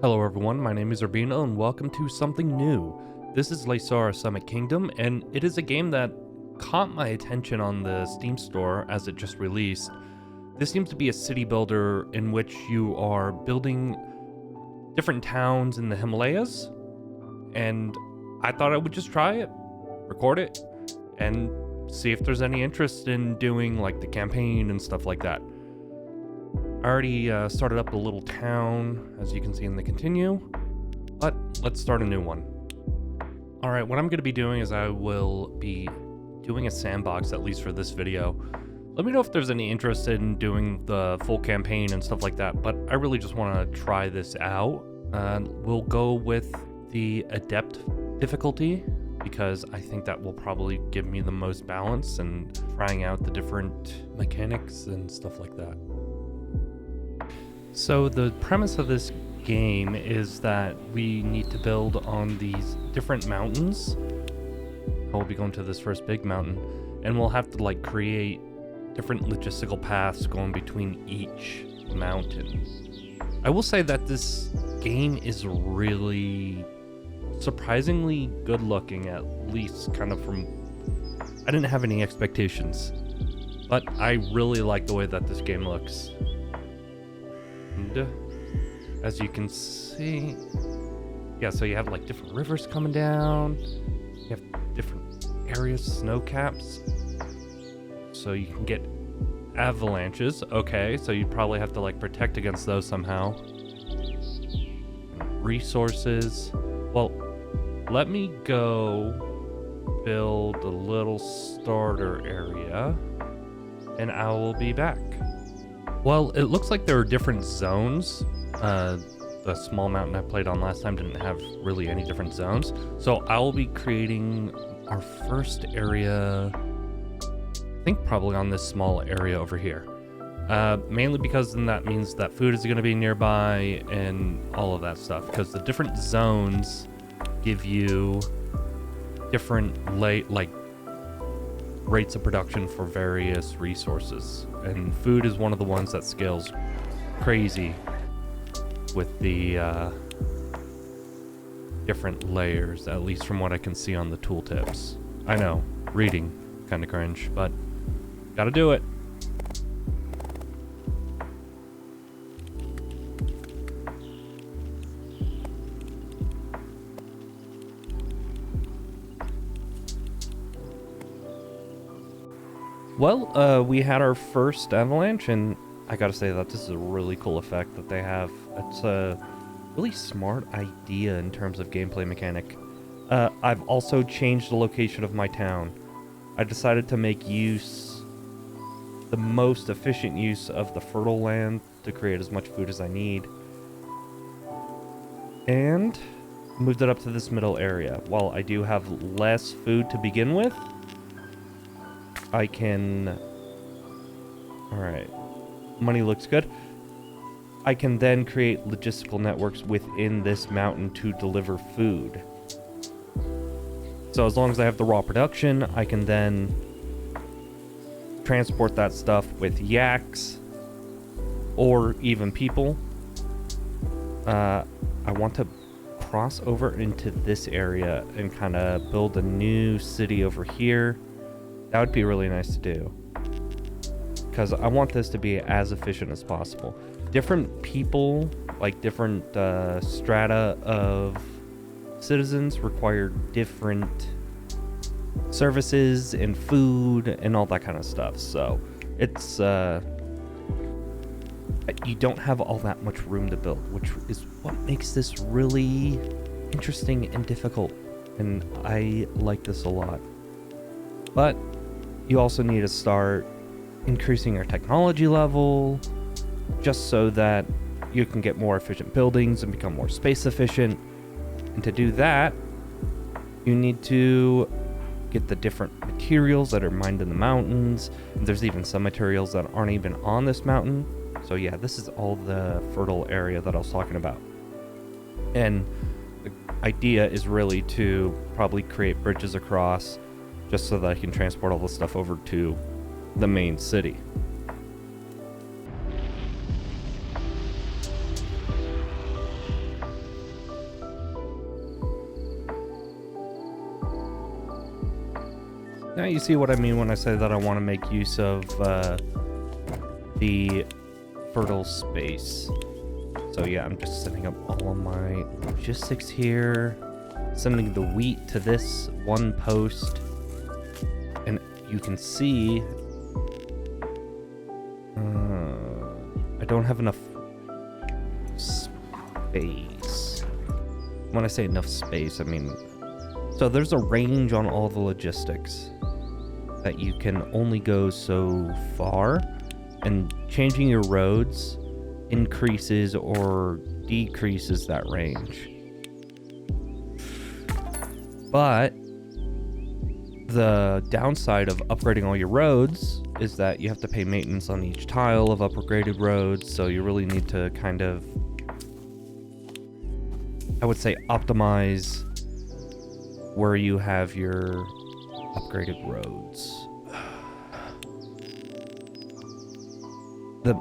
Hello everyone, my name is Urbino and welcome to something new. This is Laysara Summit Kingdom, and it is a game that caught my attention on the Steam store as it just released. This seems to be a city builder in which you are building different towns in the Himalayas, and I thought I would just try it, record it, and see if there's any interest in doing like the campaign and stuff like that. I already started up a little town, as you can see in the continue, but let's start a new one. Alright, what I'm going to be doing is I will be doing a sandbox, at least for this video. Let me know if there's any interest in doing the full campaign and stuff like that, but I really just want to try this out. We'll go with the Adept difficulty, because I think that will probably give me the most balance and trying out the different mechanics and stuff like that. So the premise of this game is that we need to build on these different mountains. I'll be going to this first big mountain, and we'll have to like create different logistical paths going between each mountain. I will say that this game is really surprisingly good looking, at least kind of from... I didn't have any expectations, but I really like the way that this game looks. And as you can see, yeah, so you have like different rivers coming down, you have different areas, snow caps, so you can get avalanches. Okay, so you'd probably have to like protect against those somehow. Resources. Well, let me go build a little starter area and I will be back. Well, it looks like there are different zones. The small mountain I played on last time didn't have really any different zones. So I will be creating our first area, I think probably on this small area over here. Mainly because then that means that food is going to be nearby and all of that stuff. Because the different zones give you different rates of production for various resources, and food is one of the ones that scales crazy with the different layers, at least from what I can see on the tooltips. I know, reading kind of cringe, but gotta do it. Well, we had our first avalanche, and I gotta say that this is a really cool effect that they have. It's a really smart idea in terms of gameplay mechanic. I've also changed the location of my town. I decided to make the most efficient use of the fertile land to create as much food as I need. And moved it up to this middle area. While I do have less food to begin with, I can... Alright. Money looks good. I can then create logistical networks within this mountain to deliver food. So as long as I have the raw production, I can then transport that stuff with yaks or even people. I want to cross over into this area and kind of build a new city over here. That would be really nice to do, because I want this to be as efficient as possible. Different people, like different strata of citizens, require different services and food and all that kind of stuff. So it's you don't have all that much room to build, which is what makes this really interesting and difficult. And I like this a lot. But you also need to start increasing your technology level, just so that you can get more efficient buildings and become more space efficient. And to do that, you need to get the different materials that are mined in the mountains. And there's even some materials that aren't even on this mountain. So yeah, this is all the fertile area that I was talking about. And the idea is really to probably create bridges across, just so that I can transport all this stuff over to the main city. Now you see what I mean when I say that I want to make use of the fertile space. So yeah, I'm just setting up all of my logistics here, sending the wheat to this one post, and you can see I don't have enough space. When I say enough space, I mean, so there's a range on all the logistics that you can only go so far, and changing your roads increases or decreases that range. But the downside of upgrading all your roads is that you have to pay maintenance on each tile of upgraded roads, so you really need to kind of, I would say, optimize where you have your upgraded roads. The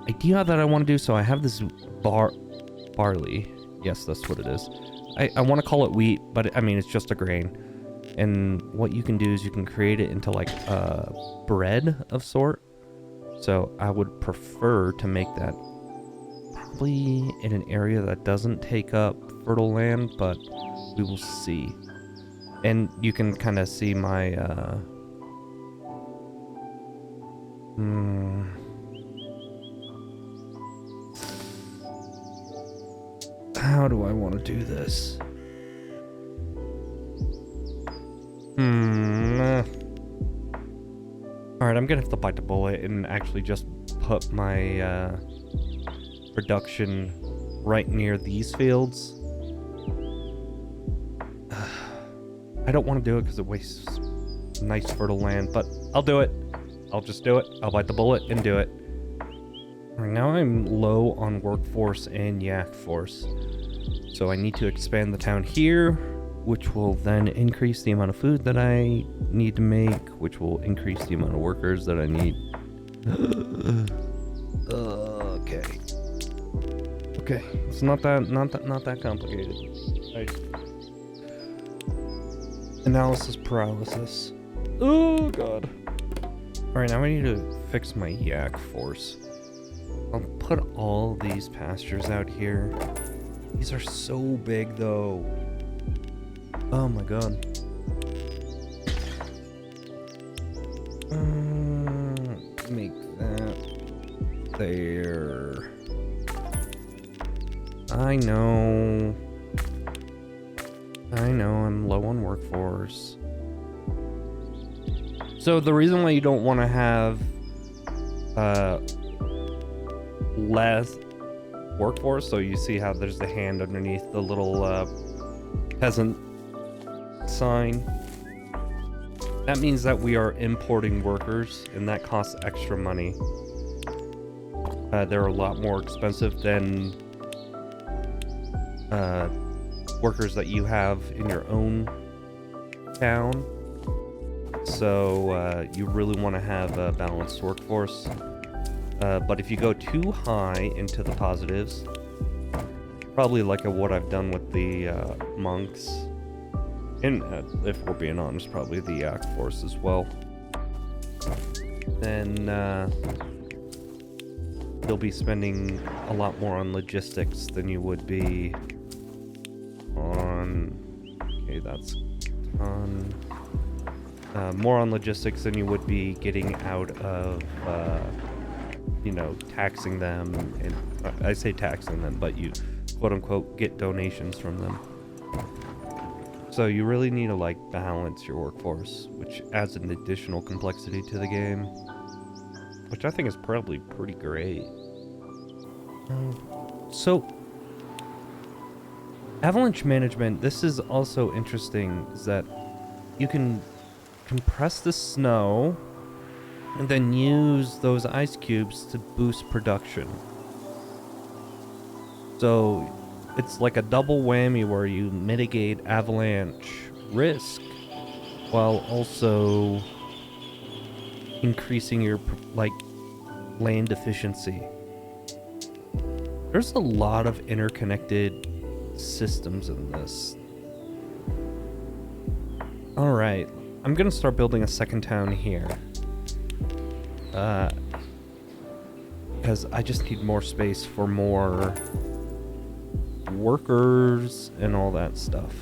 idea that I want to do, so I have this barley. Yes, that's what it is. I want to call it wheat, but I mean, it's just a grain. And what you can do is you can create it into like a bread of sort. So I would prefer to make that probably in an area that doesn't take up fertile land, but we will see. And you can kind of see my how do I want to do this? Alright, I'm gonna have to bite the bullet and actually just put my production right near these fields. I don't want to do it because it wastes nice fertile land, but I'll do it. I'll just do it. I'll bite the bullet and do it. Right now I'm low on workforce and yak force, so I need to expand the town here, which will then increase the amount of food that I need to make, which will increase the amount of workers that I need. Okay, it's not that complicated. Analysis paralysis. Oh god. Alright, now I need to fix my yak force. I'll put all these pastures out here. These are so big though. Oh my god. Make that there. I know I'm low on workforce. So the reason why you don't want to have less workforce, so you see how there's the hand underneath the little peasant sign, that means that we are importing workers, and that costs extra money. They're a lot more expensive than workers that you have in your own town. So you really want to have a balanced workforce. But if you go too high into the positives, probably like what I've done with the monks, and if we're being honest, probably the yak force as well, then you'll be spending a lot more on logistics than you would be on, okay, that's on, more on logistics than you would be getting out of, you know, taxing them, and I say taxing them, but you quote unquote get donations from them. So you really need to like balance your workforce, which adds an additional complexity to the game, which I think is probably pretty great. So Avalanche management, this is also interesting, is that you can compress the snow and then use those ice cubes to boost production. So it's like a double whammy where you mitigate avalanche risk while also increasing your like land efficiency. There's a lot of interconnected systems in this. All right, I'm gonna start building a second town here. Because I just need more space for more workers and all that stuff.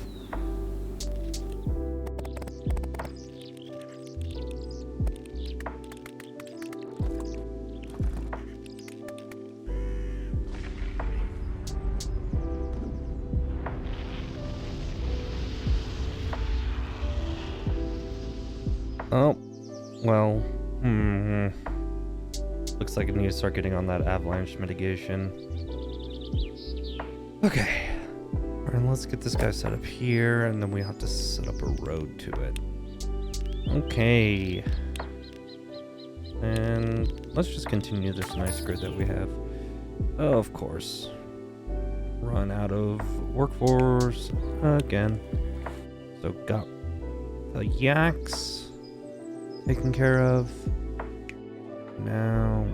Oh, well, looks like I need to start getting on that avalanche mitigation. Okay. Alright, let's get this guy set up here, and then we have to set up a road to it. Okay. And let's just continue this nice grid that we have. Oh, of course. Run out of workforce again. So got the yaks taken care of. Now,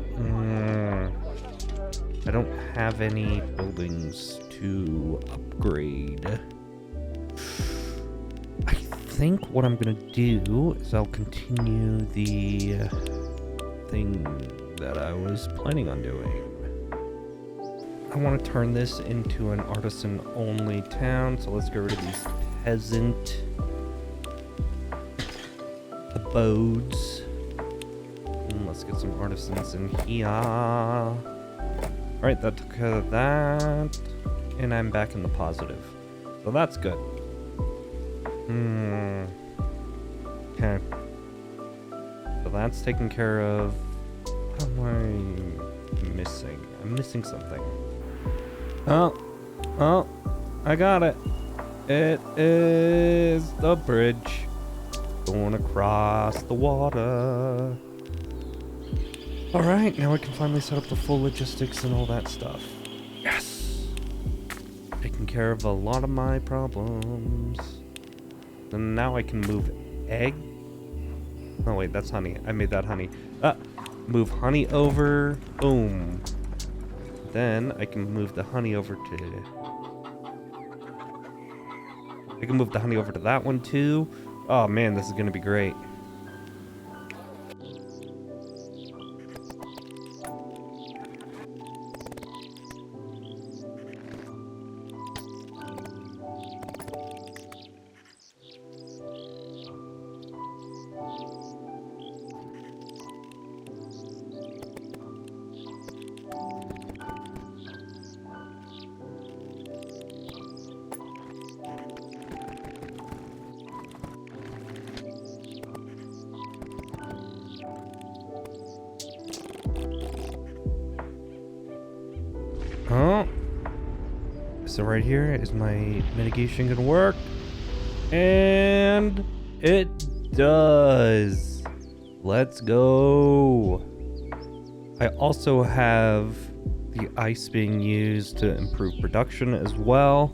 I don't have any buildings to upgrade. I think what I'm gonna do is I'll continue the thing that I was planning on doing. I want to turn this into an artisan-only town, so let's get rid of these peasant abodes. And let's get some artisans in here. Alright, that took care of that. And I'm back in the positive. So that's good. Okay. So that's taken care of. What am I missing? I'm missing something. Oh, I got it. It is the bridge going across the water. Alright, now I can finally set up the full logistics and all that stuff. Yes! Taking care of a lot of my problems. And now I can move egg. Oh wait, that's honey. I made that honey. Move honey over. Boom. Then I can move the honey over to... I can move the honey over to that one too. Oh man, this is gonna be great. Oh, so right here is my mitigation gonna work, and it does. Let's go. I also have the ice being used to improve production as well.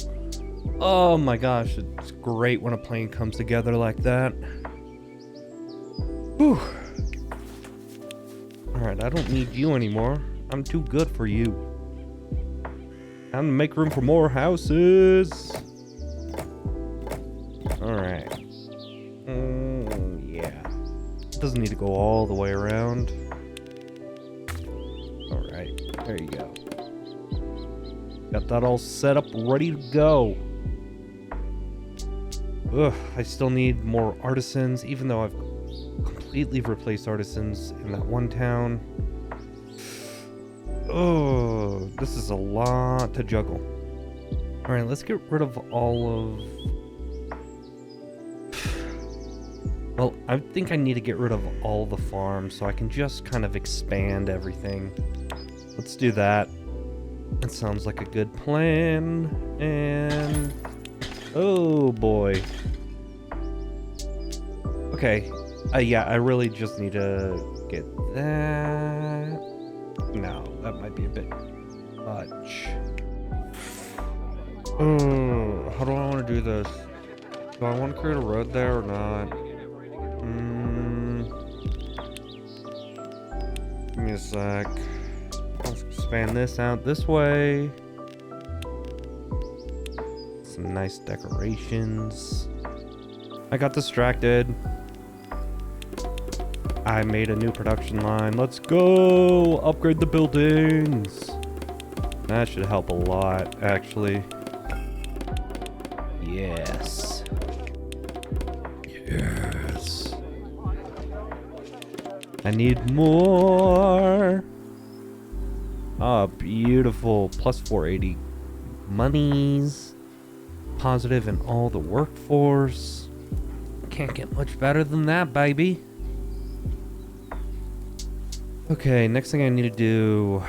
Oh my gosh, it's great when a plane comes together like that. Whew. Alright, I don't need you anymore. I'm too good for you. Time to make room for more houses. Alright. Yeah. Doesn't need to go all the way around. Alright, there you go. Got that all set up, ready to go. Ugh, I still need more artisans, even though I've completely replaced artisans in that one town. Oh, this is a lot to juggle. Alright, let's get rid of all of... Well, I think I need to get rid of all the farms so I can just kind of expand everything. Let's do that. That sounds like a good plan. And... oh boy. Okay. Yeah, I really just need to get that... No, that might be a bit much. How do I want to do this? Do I want to create a road there or not? Give me a sec. Let's expand this out this way. Some nice decorations. I got distracted. I made a new production line. Let's go! Upgrade the buildings! That should help a lot, actually. Yes. Yes. I need more! Ah, beautiful. Plus 480 monies. Positive in all the workforce. Can't get much better than that, baby. Okay, next thing I need to do...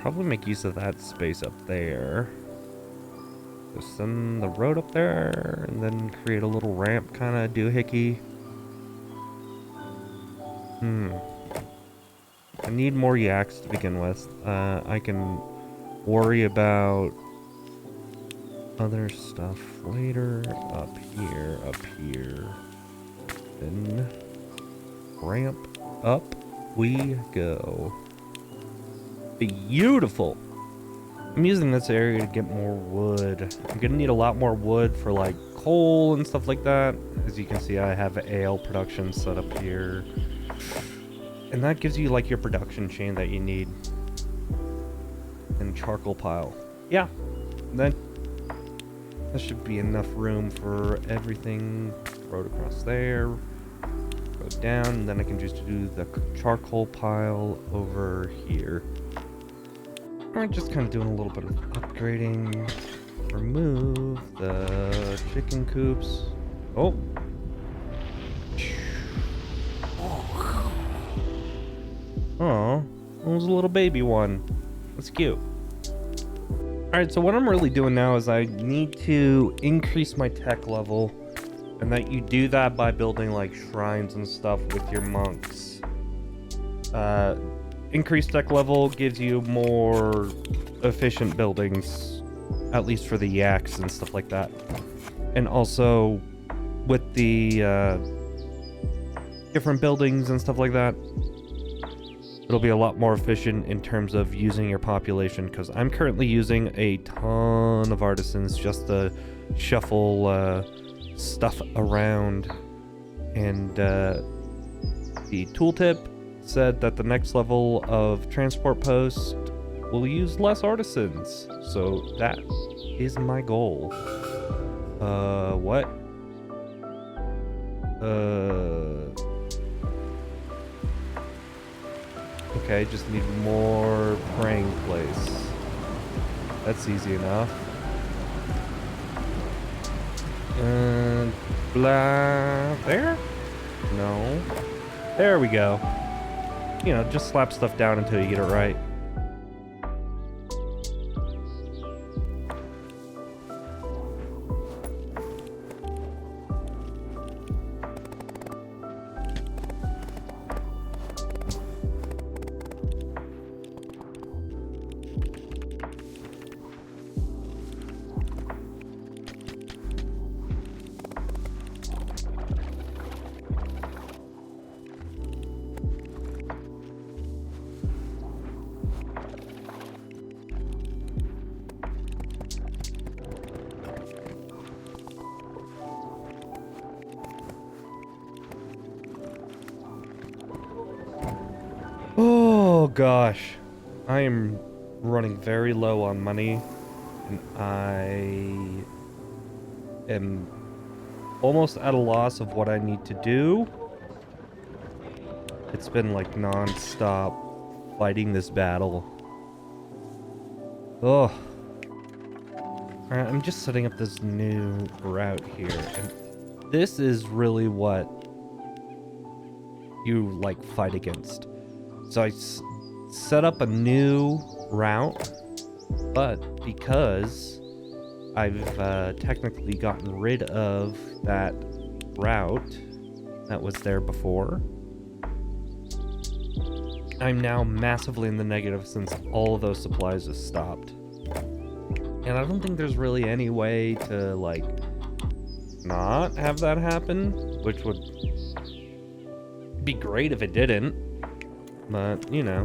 Probably make use of that space up there. So send the road up there, and then create a little ramp kind of doohickey. I need more yaks to begin with. I can worry about other stuff later. Up here. Then ramp up we go. Beautiful. I'm using this area to get more wood. I'm gonna need a lot more wood for like coal and stuff like that. As you can see, I have ale production set up here. And that gives you like your production chain that you need. And charcoal pile. Yeah. That should be enough room for everything. Road across there. Go down, and then I can just do the charcoal pile over here. I'm just kind of doing a little bit of upgrading. Remove the chicken coops. Oh. Oh, it was a little baby one. That's cute. Alright, so what I'm really doing now is I need to increase my tech level. And that you do that by building like shrines and stuff with your monks. Increased tech level gives you more efficient buildings, at least for the yaks and stuff like that. And also with the different buildings and stuff like that, it'll be a lot more efficient in terms of using your population, because I'm currently using a ton of artisans just to shuffle stuff around. And the tooltip said that the next level of transport post will use less artisans, so that is my goal. What? Okay, just need more praying place. That's easy enough. And blah, there? No. There we go. You know, just slap stuff down until you get it right. Oh gosh, I am running very low on money, and I am almost at a loss of what I need to do. It's been like non-stop fighting this battle. Oh. Alright, I'm just setting up this new route here, and this is really what you like fight against. So I set up a new route, but because I've technically gotten rid of that route that was there before, I'm now massively in the negative since all of those supplies have stopped. And I don't think there's really any way to, like, not have that happen, which would be great if it didn't. But, you know.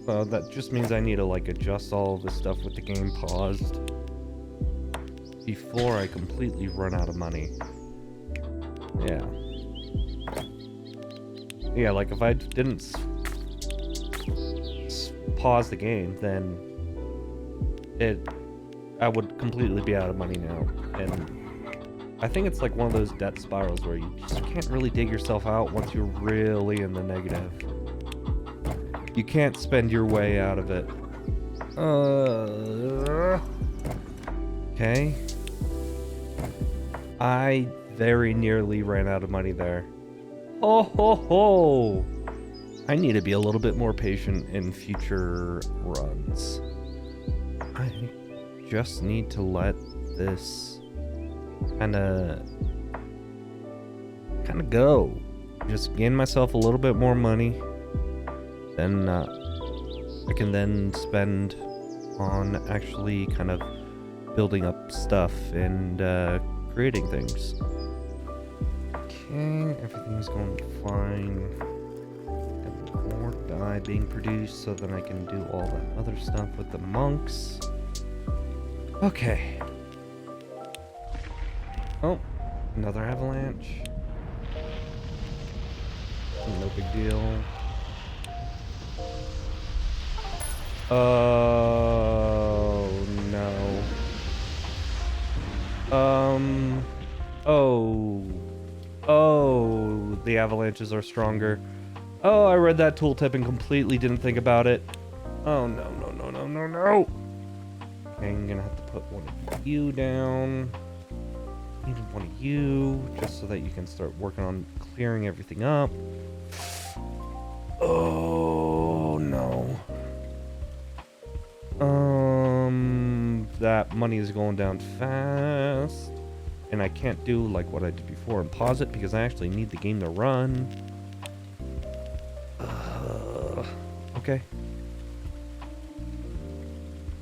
Well, that just means I need to, like, adjust all of this stuff with the game paused. before I completely run out of money. Yeah. Yeah, like if I didn't pause the game, then I would completely be out of money now. And I think it's like one of those debt spirals where you just can't really dig yourself out once you're really in the negative. You can't spend your way out of it. Okay. I very nearly ran out of money there. Ho ho ho! I need to be a little bit more patient in future runs. I just need to let this kind of go. Just gain myself a little bit more money. Then I can then spend on actually kind of building up stuff and creating things. Okay, everything's going fine. Got more dye being produced so that I can do all that other stuff with the monks. Okay. Oh, another avalanche. No big deal. Oh no. Oh, the avalanches are stronger. Oh, I read that tooltip and completely didn't think about it. Oh no. Okay, I'm gonna have to put one of you down. Need one of you, just so that you can start working on clearing everything up. Oh no. That money is going down fast. And I can't do like what I did before and pause it because I actually need the game to run. Okay.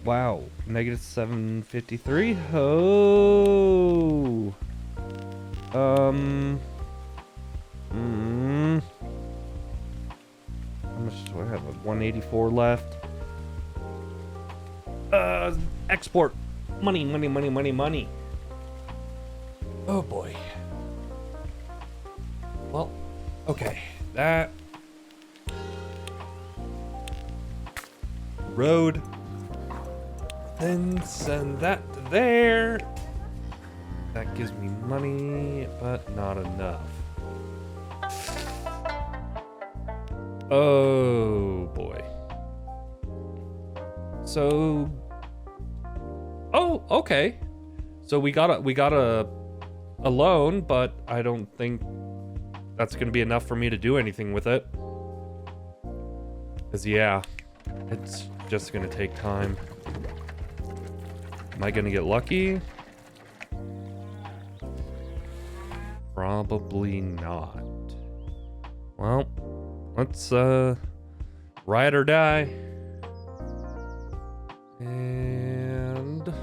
Wow. Negative 753. Oh. How much do I have? 184 left. Export. Money. Oh boy. Well, okay. That road. Then send that to there. That gives me money, but not enough. Oh boy. So, oh, okay. So we got a loan, but I don't think that's gonna be enough for me to do anything with it. 'Cause yeah, it's just gonna take time. Am I gonna get lucky? Probably not. Well, let's ride or die. And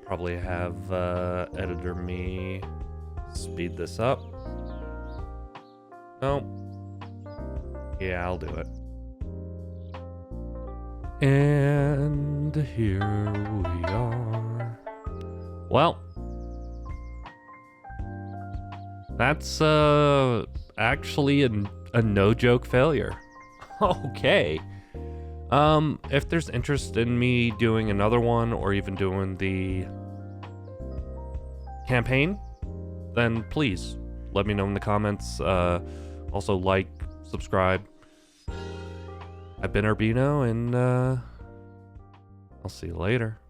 probably have editor me speed this up. No. Yeah, I'll do it. And here we are. Well, that's actually a no joke failure. Okay. If there's interest in me doing another one or even doing the campaign, then please let me know in the comments. Also like, subscribe. I've been Urbino, and I'll see you later.